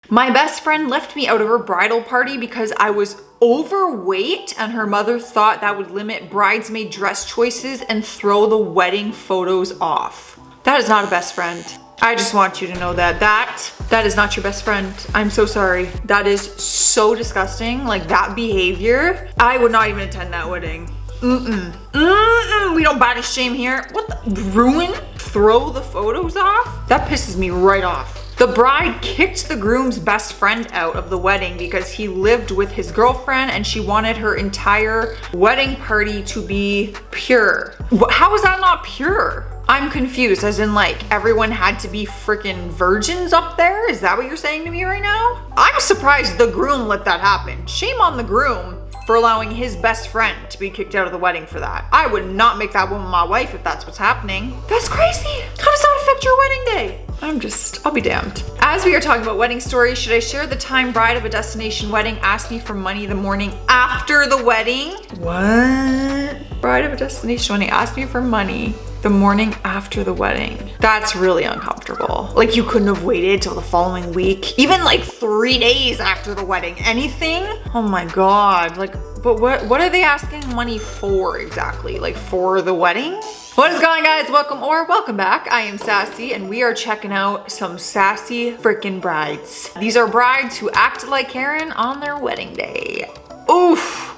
My best friend left me out of her bridal party because I was overweight and her mother thought that would limit bridesmaid dress choices and throw the wedding photos off. That is not a best friend. I just want you to know that that is not your best friend. I'm so sorry. That is so disgusting. Like that behavior. I would not even attend that wedding. We don't body shame here. What the? Ruin? Throw the photos off? That pisses me right off. The bride kicked the groom's best friend out of the wedding because he lived with his girlfriend and she wanted her entire wedding party to be pure. How is that not pure? I'm confused, as in like everyone had to be freaking virgins up there? Is that what you're saying to me right now? I'm surprised the groom let that happen. Shame on the groom for allowing his best friend to be kicked out of the wedding for that. I would not make that woman my wife if that's what's happening. That's crazy. How does that affect your wedding day? I'll be damned. As we are talking about wedding stories, should I share the time bride of a destination wedding asked me for money the morning after the wedding? What? Bride of a destination wedding asked me for money the morning after the wedding. That's really uncomfortable. Like you couldn't have waited till the following week, even like 3 days after the wedding, anything? Oh my God, like, but what are they asking money for exactly? Like for the wedding? What is going on, guys? Welcome back. I am Sassy and we are checking out some sassy freaking brides. These are brides who acted like Karen on their wedding day. Oof,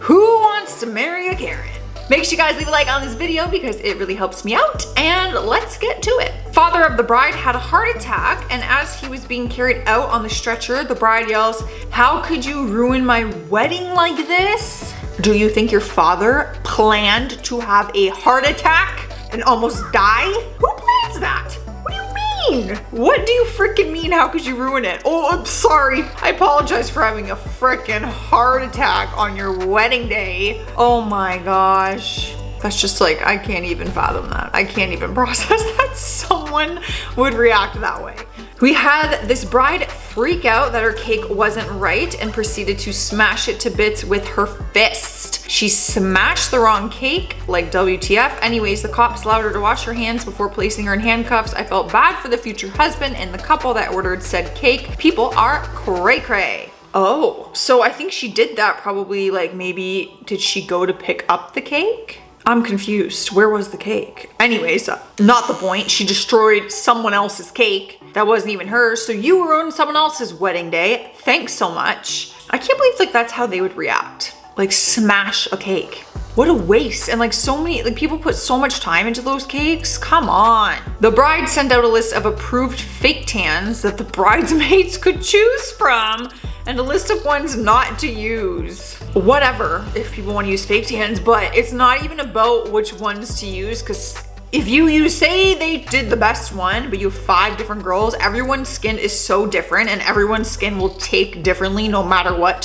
who wants to marry a Karen? Make sure you guys leave a like on this video because it really helps me out, and let's get to it. Father of the bride had a heart attack, and as he was being carried out on the stretcher, the bride yells, "How could you ruin my wedding like this?" Do you think your father planned to have a heart attack and almost die? Who plans that? What do you mean? What do you freaking mean? How could you ruin it? Oh, I'm sorry. I apologize for having a freaking heart attack on your wedding day. Oh my gosh. That's just like, I can't even fathom that. I can't even process that someone would react that way. We had this bride freak out that her cake wasn't right and proceeded to smash it to bits with her fist. She smashed the wrong cake, like WTF. Anyways, the cops allowed her to wash her hands before placing her in handcuffs. I felt bad for the future husband and the couple that ordered said cake. People are cray cray. Oh, so I think she did that probably, like maybe, did she go to pick up the cake? I'm confused. Where was the cake? Anyways, not the point. She destroyed someone else's cake. That wasn't even hers. So you ruined someone else's wedding day. Thanks so much. I can't believe like that's how they would react. Like smash a cake. What a waste. And like so many, like people put so much time into those cakes. Come on. The bride sent out a list of approved fake tans that the bridesmaids could choose from and a list of ones not to use. Whatever if people want to use fake tans, but it's not even about which ones to use, because if you say they did the best one, but you have 5 different girls, everyone's skin is so different and everyone's skin will take differently no matter what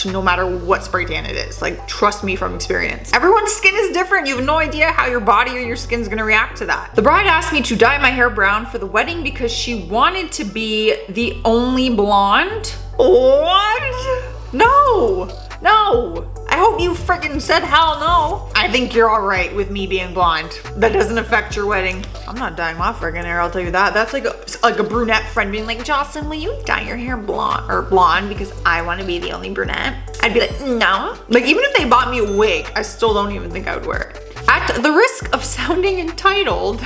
spray tan it is. Like, trust me from experience. Everyone's skin is different. You have no idea how your body or your skin's gonna react to that. The bride asked me to dye my hair brown for the wedding because she wanted to be the only blonde. What? No. I hope you freaking said hell no. I think you're all right with me being blonde. That doesn't affect your wedding. I'm not dyeing my freaking hair, I'll tell you that. That's like a brunette friend being like, Jocelyn, will you dye your hair blonde because I want to be the only brunette? I'd be like, no. Like even if they bought me a wig, I still don't even think I would wear it. At the risk of sounding entitled,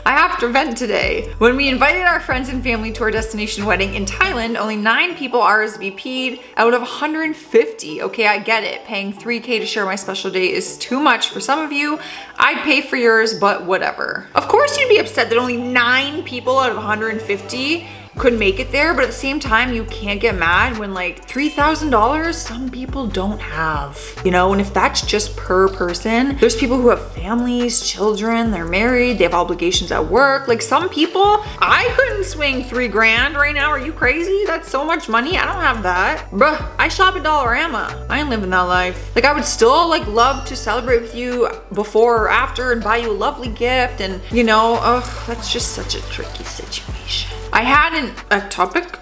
I have to vent today. When we invited our friends and family to our destination wedding in Thailand, only 9 people RSVP'd out of 150. Okay, I get it. Paying $3K to share my special day is too much for some of you. I'd pay for yours, but whatever. Of course you'd be upset that only 9 people out of 150 could make it there, but at the same time, you can't get mad when like $3,000 some people don't have, you know, and if that's just per person, there's people who have families, children, they're married, they have obligations at work. Like some people, I couldn't swing $3 grand right now. Are you crazy? That's so much money. I don't have that. Bruh, I shop at Dollarama. I ain't living that life. Like I would still like love to celebrate with you before or after and buy you a lovely gift. And you know, that's just such a tricky situation. I had an ectopic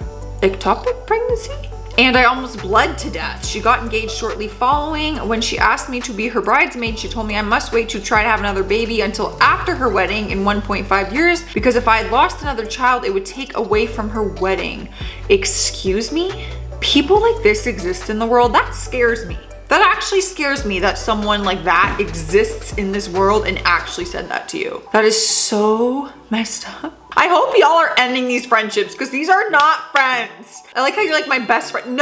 pregnancy. and I almost bled to death. She got engaged shortly following. When she asked me to be her bridesmaid, she told me I must wait to try to have another baby until after her wedding in 1.5 years, because if I had lost another child, it would take away from her wedding. Excuse me? People like this exist in the world? That scares me. That actually scares me that someone like that exists in this world and actually said that to you. That is so messed up. I hope y'all are ending these friendships because these are not friends. I like how you're like my best friend.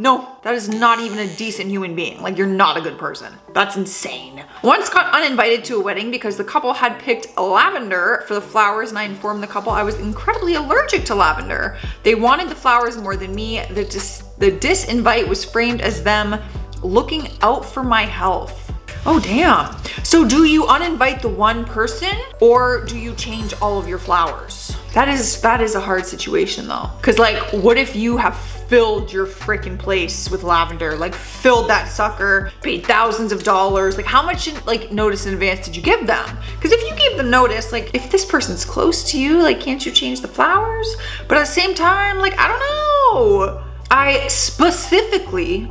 No, that is not even a decent human being. Like, you're not a good person. That's insane. Once got uninvited to a wedding because the couple had picked lavender for the flowers, and I informed the couple I was incredibly allergic to lavender. They wanted the flowers more than me. The disinvite was framed as them looking out for my health. Oh, damn. So do you uninvite the one person or do you change all of your flowers? That is a hard situation though. Cause like, what if you have filled your freaking place with lavender, like filled that sucker, paid thousands of dollars. Like how much like notice in advance did you give them? Cause if you gave them notice, like if this person's close to you, like can't you change the flowers? But at the same time, like, I don't know. I specifically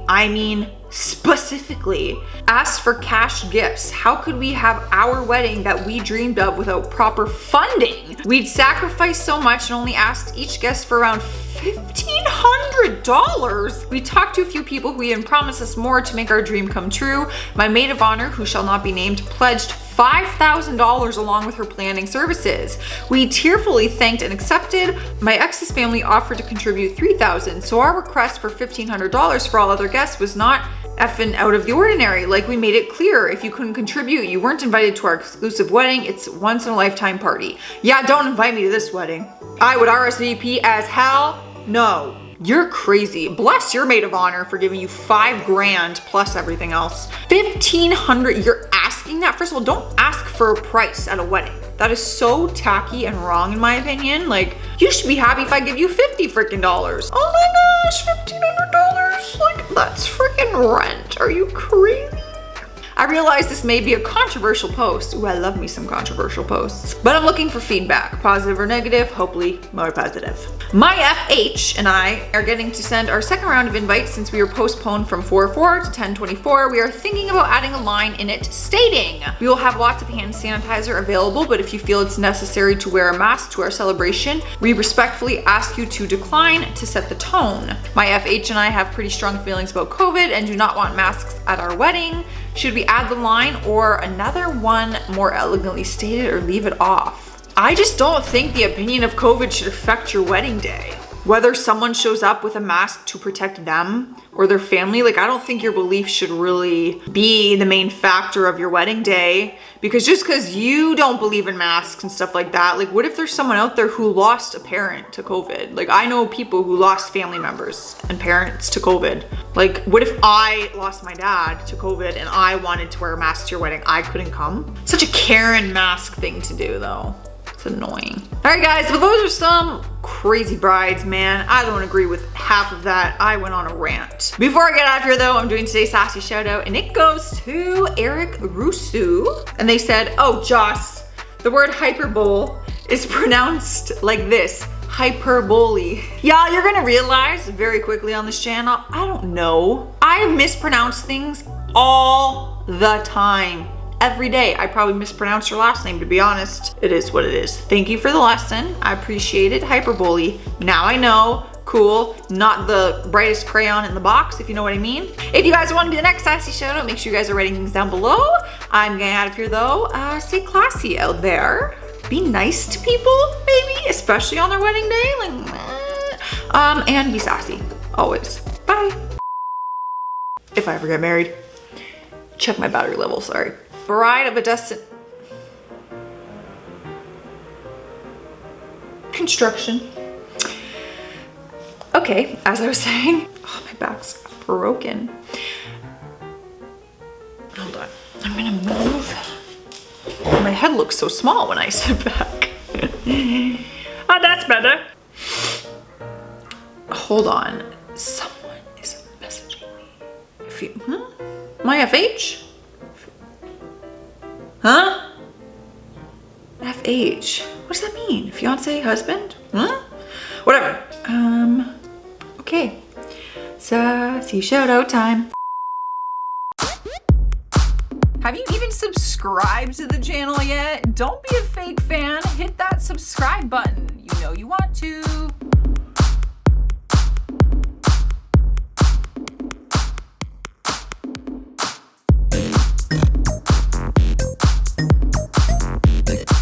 asked for cash gifts. How could we have our wedding that we dreamed of without proper funding? We'd sacrificed so much and only asked each guest for around $1,500. We talked to a few people who even promised us more to make our dream come true. My maid of honor, who shall not be named, pledged $5,000 along with her planning services. We tearfully thanked and accepted. My ex's family offered to contribute $3,000, so our request for $1,500 for all other guests was not effing out of the ordinary. Like, we made it clear, if you couldn't contribute, you weren't invited to our exclusive wedding. It's once in a lifetime party. Yeah, don't invite me to this wedding. I would RSVP as hell. No. You're crazy. Bless your maid of honor for giving you $5,000 plus everything else. $1,500, you're asking that? First of all, don't ask for a price at a wedding. That is so tacky and wrong in my opinion. Like, you should be happy if I give you $50 freaking dollars. Oh my gosh, $1,500. Like, that's freaking rent. Are you crazy? I realize this may be a controversial post. Ooh, I love me some controversial posts. But I'm looking for feedback, positive or negative, hopefully more positive. My FH and I are getting to send our second round of invites since we were postponed from 4/4 to 10/24. We are thinking about adding a line in it stating, we will have lots of hand sanitizer available, but if you feel it's necessary to wear a mask to our celebration, we respectfully ask you to decline to set the tone. My FH and I have pretty strong feelings about COVID and do not want masks at our wedding. Should we add the line or another one more elegantly stated, or leave it off? I just don't think the opinion of COVID should affect your wedding day. Whether someone shows up with a mask to protect them or their family, like, I don't think your belief should really be the main factor of your wedding day. Because just because you don't believe in masks and stuff like that, like, what if there's someone out there who lost a parent to COVID? Like, I know people who lost family members and parents to COVID. Like, what if I lost my dad to COVID and I wanted to wear a mask to your wedding? I couldn't come? Such a Karen mask thing to do though. It's annoying. All right guys, well those are some crazy brides, man. I don't agree with half of that. I went on a rant. Before I get out of here though, I'm doing today's Sassy Shoutout and it goes to Eric Rousseau. And they said, oh Joss, the word hyperbole is pronounced like this, hyperbole. Yeah, you're gonna realize very quickly on this channel, I don't know. I mispronounce things all the time. Every day. I probably mispronounced your last name, to be honest. It is what it is. Thank you for the lesson. I appreciate it. Hyperbole. Now I know. Cool. Not the brightest crayon in the box, if you know what I mean. If you guys want to be the next Sassy Shoutout, make sure you guys are writing things down below. I'm getting out of here though. Stay classy out there. Be nice to people, maybe, especially on their wedding day. Like, and be sassy. Always. Bye. If I ever get married. Check my battery level, sorry. Bride of a destined construction. Okay, as I was saying, oh, my back's broken. Hold on, I'm gonna move. My head looks so small when I sit back. Oh, that's better. Hold on, someone is messaging me. If you, my FH? Huh? FH. What does that mean? Fiance, husband? Huh? Whatever. Okay. Sassy Shoutout time. Have you even subscribed to the channel yet? Don't be a fake fan. Hit that subscribe button. You know you want to.